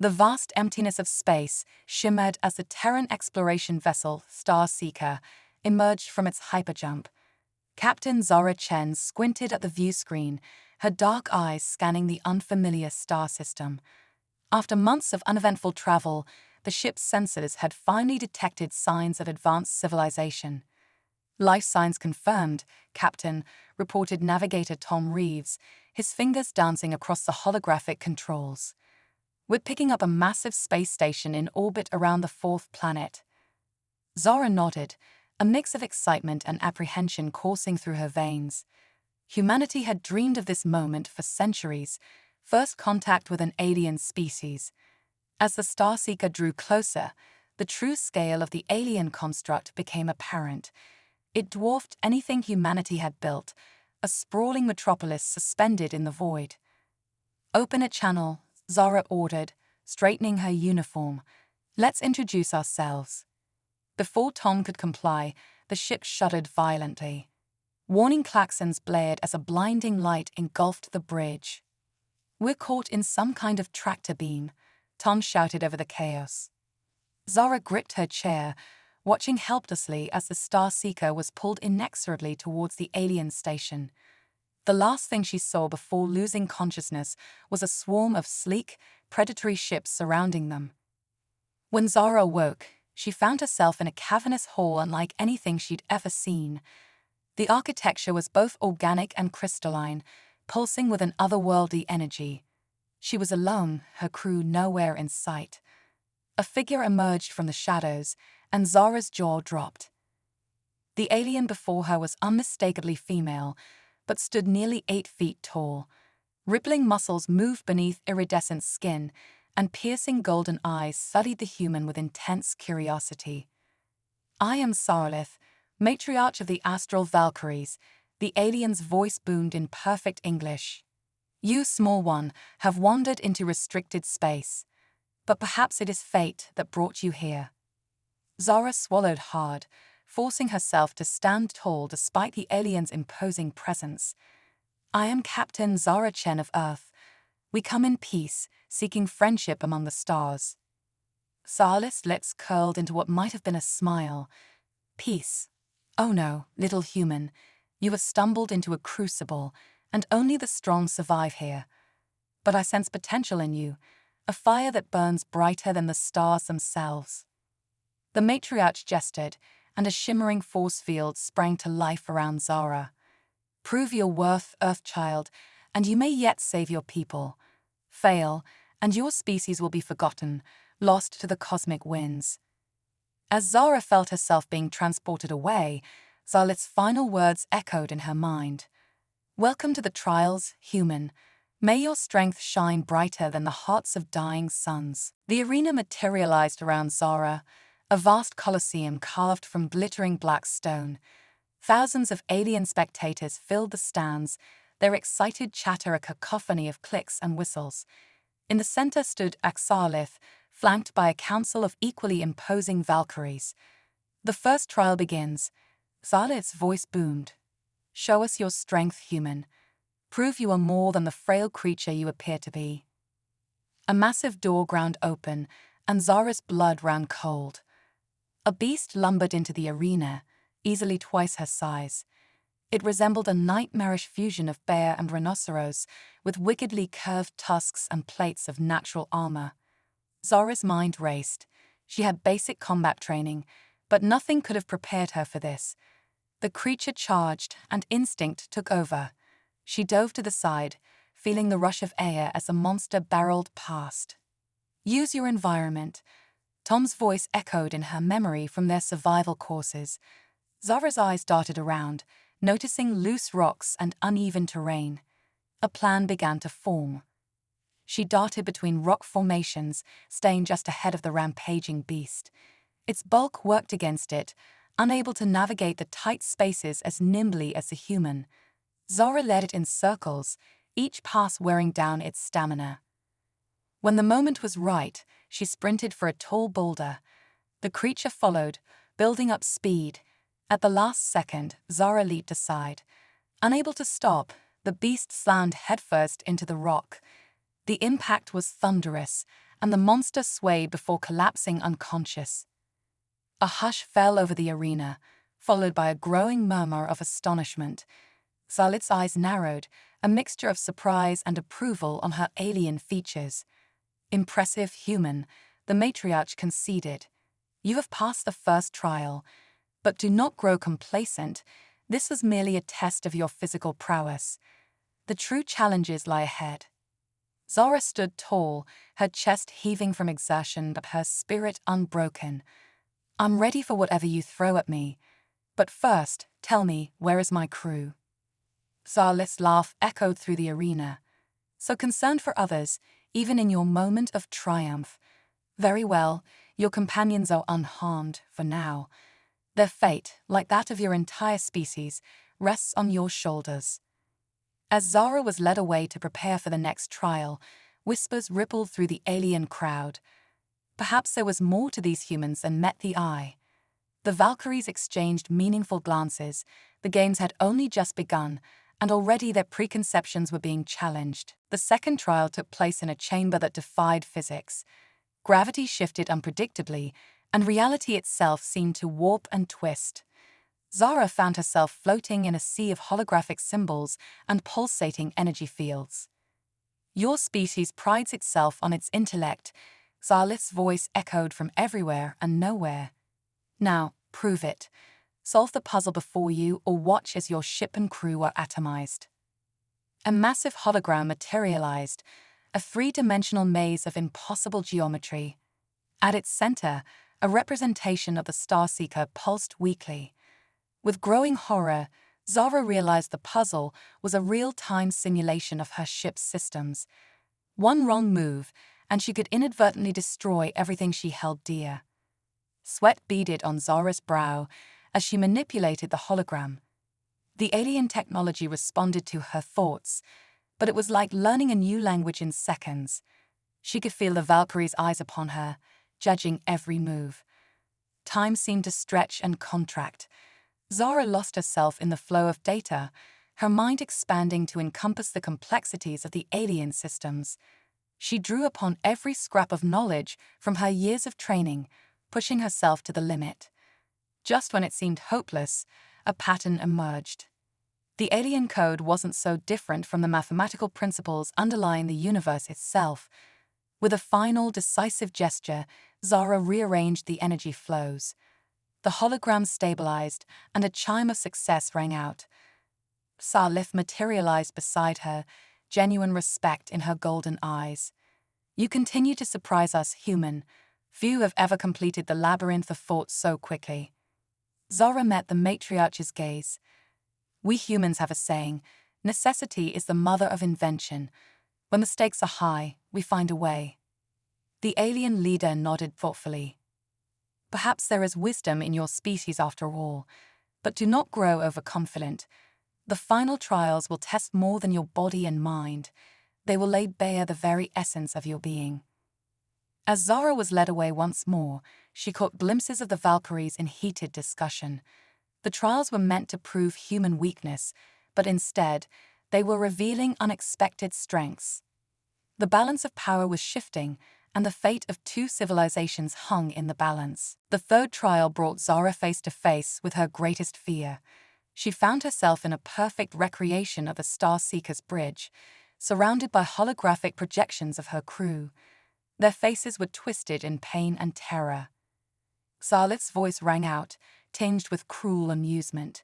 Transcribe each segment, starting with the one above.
The vast emptiness of space shimmered as the Terran exploration vessel Starseeker emerged from its hyperjump. Captain Zara Chen squinted at the view screen, her dark eyes scanning the unfamiliar star system. After months of uneventful travel, the ship's sensors had finally detected signs of advanced civilization. "Life signs confirmed," Captain, reported navigator Tom Reeves, his fingers dancing across the holographic controls. "We're picking up a massive space station in orbit around the fourth planet." Zara nodded, a mix of excitement and apprehension coursing through her veins. Humanity had dreamed of this moment for centuries, first contact with an alien species. As the Starseeker drew closer, the true scale of the alien construct became apparent. It dwarfed anything humanity had built, a sprawling metropolis suspended in the void. "Open a channel," Zara ordered, straightening her uniform. "Let's introduce ourselves." Before Tom could comply, the ship shuddered violently. Warning klaxons blared as a blinding light engulfed the bridge. "We're caught in some kind of tractor beam," Tom shouted over the chaos. Zara gripped her chair, watching helplessly as the Starseeker was pulled inexorably towards the alien station. The last thing she saw before losing consciousness was a swarm of sleek, predatory ships surrounding them. When Zara awoke, she found herself in a cavernous hall unlike anything she'd ever seen. The architecture was both organic and crystalline, pulsing with an otherworldly energy. She was alone, her crew nowhere in sight. A figure emerged from the shadows, and Zara's jaw dropped. The alien before her was unmistakably female, but stood nearly 8 feet tall. Rippling muscles moved beneath iridescent skin, and piercing golden eyes studied the human with intense curiosity. "I am Sarlith, matriarch of the Astral Valkyries," the alien's voice boomed in perfect English. "You, small one, have wandered into restricted space. But perhaps it is fate that brought you here." Zara swallowed hard, forcing herself to stand tall despite the alien's imposing presence. "I am Captain Zara Chen of Earth. We come in peace, seeking friendship among the stars." Sarlith's lips curled into what might have been a smile. "Peace? Oh no, little human. You have stumbled into a crucible, and only the strong survive here. But I sense potential in you, a fire that burns brighter than the stars themselves." The matriarch gestured, and a shimmering force field sprang to life around Zara. "Prove your worth, Earthchild, and you may yet save your people. Fail, and your species will be forgotten, lost to the cosmic winds." As Zara felt herself being transported away, Sarlith's final words echoed in her mind. "Welcome to the trials, human. May your strength shine brighter than the hearts of dying suns." The arena materialized around Zara, a vast coliseum carved from glittering black stone. Thousands of alien spectators filled the stands, their excited chatter a cacophony of clicks and whistles. In the center stood Sarlith, flanked by a council of equally imposing Valkyries. "The first trial begins," Sarlith's voice boomed. "Show us your strength, human. Prove you are more than the frail creature you appear to be." A massive door ground open, and Zara's blood ran cold. A beast lumbered into the arena, easily twice her size. It resembled a nightmarish fusion of bear and rhinoceros, with wickedly curved tusks and plates of natural armor. Zara's mind raced. She had basic combat training, but nothing could have prepared her for this. The creature charged, and instinct took over. She dove to the side, feeling the rush of air as the monster barreled past. "Use your environment." Tom's voice echoed in her memory from their survival courses. Zara's eyes darted around, noticing loose rocks and uneven terrain. A plan began to form. She darted between rock formations, staying just ahead of the rampaging beast. Its bulk worked against it, unable to navigate the tight spaces as nimbly as the human. Zara led it in circles, each pass wearing down its stamina. When the moment was right, she sprinted for a tall boulder. The creature followed, building up speed. At the last second, Zara leaped aside. Unable to stop, the beast slammed headfirst into the rock. The impact was thunderous, and the monster swayed before collapsing unconscious. A hush fell over the arena, followed by a growing murmur of astonishment. Xalit's eyes narrowed, a mixture of surprise and approval on her alien features. Impressive human, the matriarch conceded. You have passed the first trial, but do not grow complacent. This was merely a test of your physical prowess. The true challenges lie ahead. Zara stood tall, her chest heaving from exertion but her spirit unbroken. I'm ready for whatever you throw at me. But first, tell me, where is my crew? Xalit's laugh echoed through the arena. So concerned for others, even in your moment of triumph. Very well, your companions are unharmed, for now. Their fate, like that of your entire species, rests on your shoulders. As Zara was led away to prepare for the next trial, whispers rippled through the alien crowd. Perhaps there was more to these humans than met the eye. The Valkyries exchanged meaningful glances. The games had only just begun, and already their preconceptions were being challenged. The second trial took place in a chamber that defied physics. Gravity shifted unpredictably, and reality itself seemed to warp and twist. Zara found herself floating in a sea of holographic symbols and pulsating energy fields. Your species prides itself on its intellect. Xalit's voice echoed from everywhere and nowhere. Now, prove it. Solve the puzzle before you or watch as your ship and crew are atomized. A massive hologram materialized, a three-dimensional maze of impossible geometry. At its center, a representation of the Starseeker pulsed weakly. With growing horror, Zara realized the puzzle was a real-time simulation of her ship's systems. One wrong move, and she could inadvertently destroy everything she held dear. Sweat beaded on Zara's brow as she manipulated the hologram. The alien technology responded to her thoughts, but it was like learning a new language in seconds. She could feel the Valkyrie's eyes upon her, judging every move. Time seemed to stretch and contract. Zara lost herself in the flow of data, her mind expanding to encompass the complexities of the alien systems. She drew upon every scrap of knowledge from her years of training, pushing herself to the limit. Just when it seemed hopeless, a pattern emerged. The alien code wasn't so different from the mathematical principles underlying the universe itself. With a final, decisive gesture, Zara rearranged the energy flows. The hologram stabilized, and a chime of success rang out. Xalit materialized beside her, genuine respect in her golden eyes. You continue to surprise us, human. Few have ever completed the labyrinth of thought so quickly. Zara met the matriarch's gaze. We humans have a saying, necessity is the mother of invention. When the stakes are high, we find a way. The alien leader nodded thoughtfully. Perhaps there is wisdom in your species after all, but do not grow overconfident. The final trials will test more than your body and mind. They will lay bare the very essence of your being. As Zara was led away once more, she caught glimpses of the Valkyries in heated discussion. The trials were meant to prove human weakness, but instead, they were revealing unexpected strengths. The balance of power was shifting, and the fate of two civilizations hung in the balance. The third trial brought Zara face to face with her greatest fear. She found herself in a perfect recreation of the Starseeker's bridge, surrounded by holographic projections of her crew. Their faces were twisted in pain and terror. Xalit's voice rang out, tinged with cruel amusement.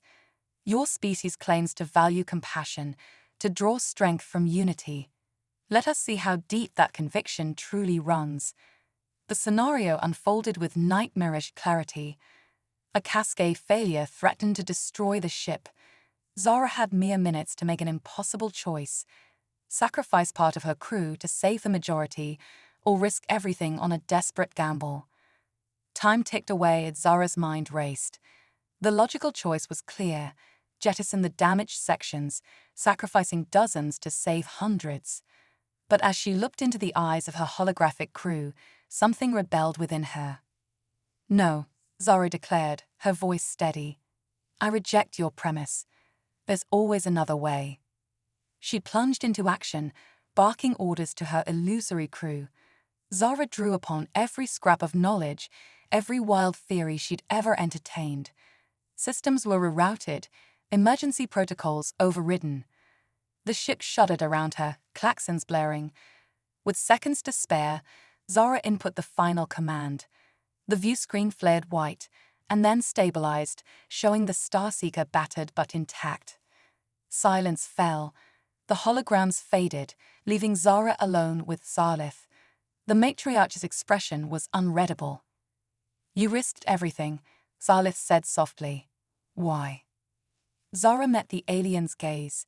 Your species claims to value compassion, to draw strength from unity. Let us see how deep that conviction truly runs. The scenario unfolded with nightmarish clarity. A cascade failure threatened to destroy the ship. Zara had mere minutes to make an impossible choice: sacrifice part of her crew to save the majority, or risk everything on a desperate gamble. Time ticked away as Zara's mind raced. The logical choice was clear: jettison the damaged sections, sacrificing dozens to save hundreds. But as she looked into the eyes of her holographic crew, something rebelled within her. No, Zara declared, her voice steady. I reject your premise. There's always another way. She plunged into action, barking orders to her illusory crew. Zara drew upon every scrap of knowledge, every wild theory she'd ever entertained. Systems were rerouted, emergency protocols overridden. The ship shuddered around her, claxons blaring. With seconds to spare, Zara input the final command. The view screen flared white, and then stabilized, showing the Starseeker battered but intact. Silence fell. The holograms faded, leaving Zara alone with Salith. The matriarch's expression was unreadable. "You risked everything," Salith said softly. "Why?" Zara met the alien's gaze.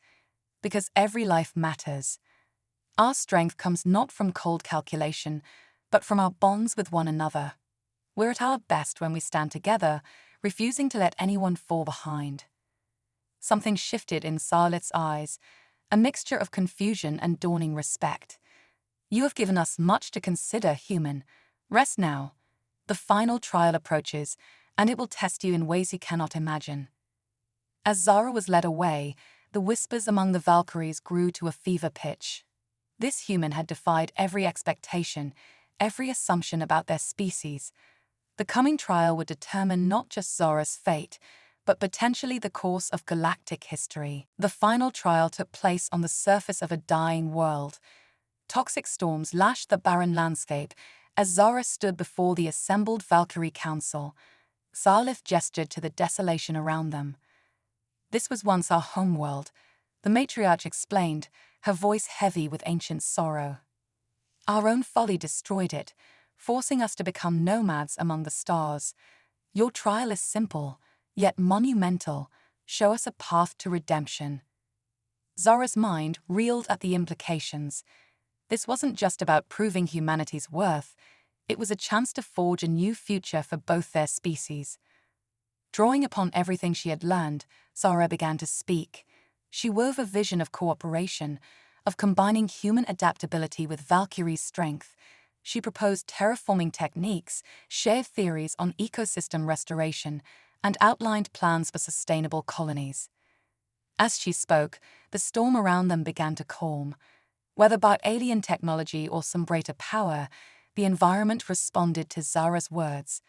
"Because every life matters. Our strength comes not from cold calculation, but from our bonds with one another. We're at our best when we stand together, refusing to let anyone fall behind." Something shifted in Salith's eyes, a mixture of confusion and dawning respect. "You have given us much to consider, human. Rest now. The final trial approaches, and it will test you in ways you cannot imagine." As Zara was led away, the whispers among the Valkyries grew to a fever pitch. This human had defied every expectation, every assumption about their species. The coming trial would determine not just Zara's fate, but potentially the course of galactic history. The final trial took place on the surface of a dying world. Toxic storms lashed the barren landscape as Zara stood before the assembled Valkyrie Council. Salith gestured to the desolation around them. "This was once our homeworld," the matriarch explained, her voice heavy with ancient sorrow. "Our own folly destroyed it, forcing us to become nomads among the stars. Your trial is simple, yet monumental. Show us a path to redemption." Zara's mind reeled at the implications. This wasn't just about proving humanity's worth, it was a chance to forge a new future for both their species. Drawing upon everything she had learned, Zara began to speak. She wove a vision of cooperation, of combining human adaptability with Valkyrie's strength. She proposed terraforming techniques, shared theories on ecosystem restoration, and outlined plans for sustainable colonies. As she spoke, the storm around them began to calm. Whether by alien technology or some greater power, the environment responded to Zara's words.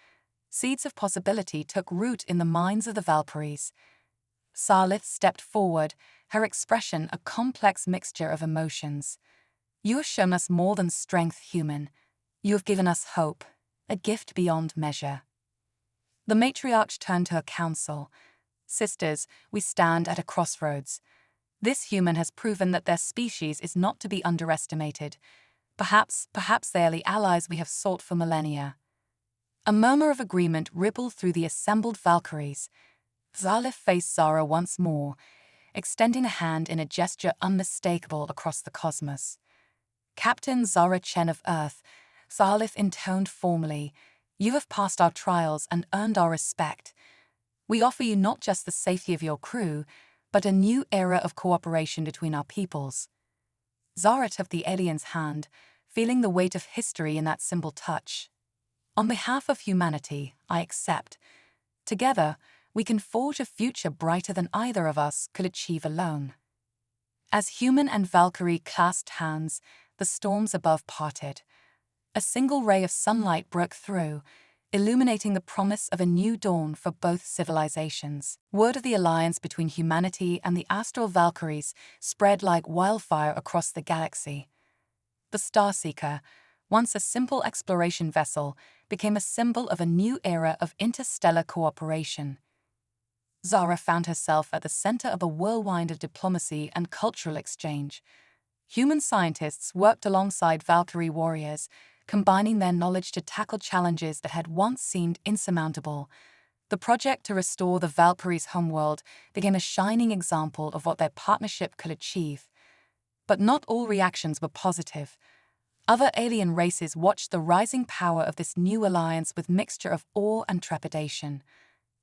Seeds of possibility took root in the minds of the Valkyries. Salith stepped forward, her expression a complex mixture of emotions. "You have shown us more than strength, human. You have given us hope, a gift beyond measure." The matriarch turned to her council. "Sisters, we stand at a crossroads. This human has proven that their species is not to be underestimated. Perhaps they are the allies we have sought for millennia." A murmur of agreement rippled through the assembled Valkyries. Salith faced Zara once more, extending a hand in a gesture unmistakable across the cosmos. "Captain Zara Chen of Earth," Salith intoned formally, "you have passed our trials and earned our respect. We offer you not just the safety of your crew, but a new era of cooperation between our peoples." Zara took the alien's hand, feeling the weight of history in that simple touch. "On behalf of humanity, I accept. Together, we can forge a future brighter than either of us could achieve alone." As human and Valkyrie clasped hands, the storms above parted. A single ray of sunlight broke through, illuminating the promise of a new dawn for both civilizations. Word of the alliance between humanity and the astral Valkyries spread like wildfire across the galaxy. The Starseeker, once a simple exploration vessel, became a symbol of a new era of interstellar cooperation. Zara found herself at the center of a whirlwind of diplomacy and cultural exchange. Human scientists worked alongside Valkyrie warriors, combining their knowledge to tackle challenges that had once seemed insurmountable. The project to restore the Valkyries' homeworld became a shining example of what their partnership could achieve. But not all reactions were positive. Other alien races watched the rising power of this new alliance with mixture of awe and trepidation.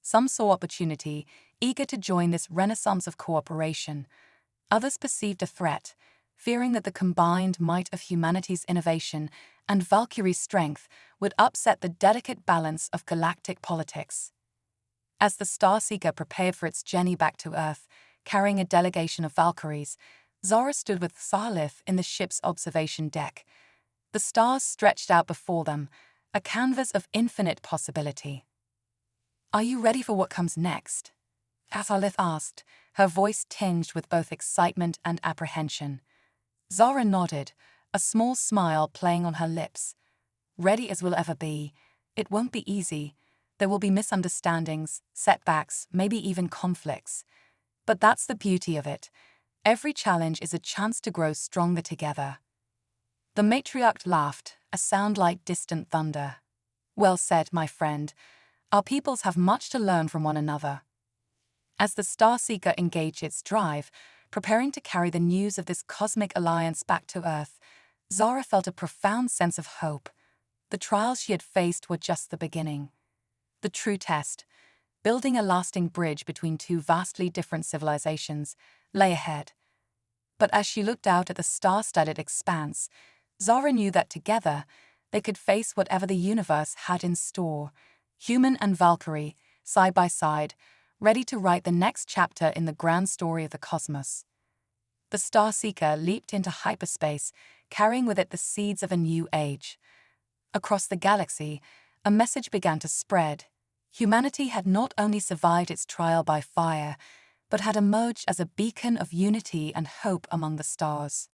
Some saw opportunity, eager to join this renaissance of cooperation. Others perceived a threat, fearing that the combined might of humanity's innovation and Valkyrie's strength would upset the delicate balance of galactic politics. As the Starseeker prepared for its journey back to Earth, carrying a delegation of Valkyries, Zara stood with Salith in the ship's observation deck. The stars stretched out before them, a canvas of infinite possibility. "Are you ready for what comes next?" Azalith asked, her voice tinged with both excitement and apprehension. Zara nodded, a small smile playing on her lips. "Ready as we'll ever be. It won't be easy. There will be misunderstandings, setbacks, maybe even conflicts. But that's the beauty of it. Every challenge is a chance to grow stronger together." The matriarch laughed, a sound like distant thunder. "Well said, my friend. Our peoples have much to learn from one another." As the Starseeker engaged its drive, preparing to carry the news of this cosmic alliance back to Earth, Zara felt a profound sense of hope. The trials she had faced were just the beginning. The true test, building a lasting bridge between two vastly different civilizations, lay ahead. But as she looked out at the star-studded expanse, Zara knew that together they could face whatever the universe had in store. Human and Valkyrie, side by side, ready to write the next chapter in the grand story of the cosmos. The Starseeker leaped into hyperspace, carrying with it the seeds of a new age. Across the galaxy, a message began to spread. Humanity had not only survived its trial by fire, but had emerged as a beacon of unity and hope among the stars.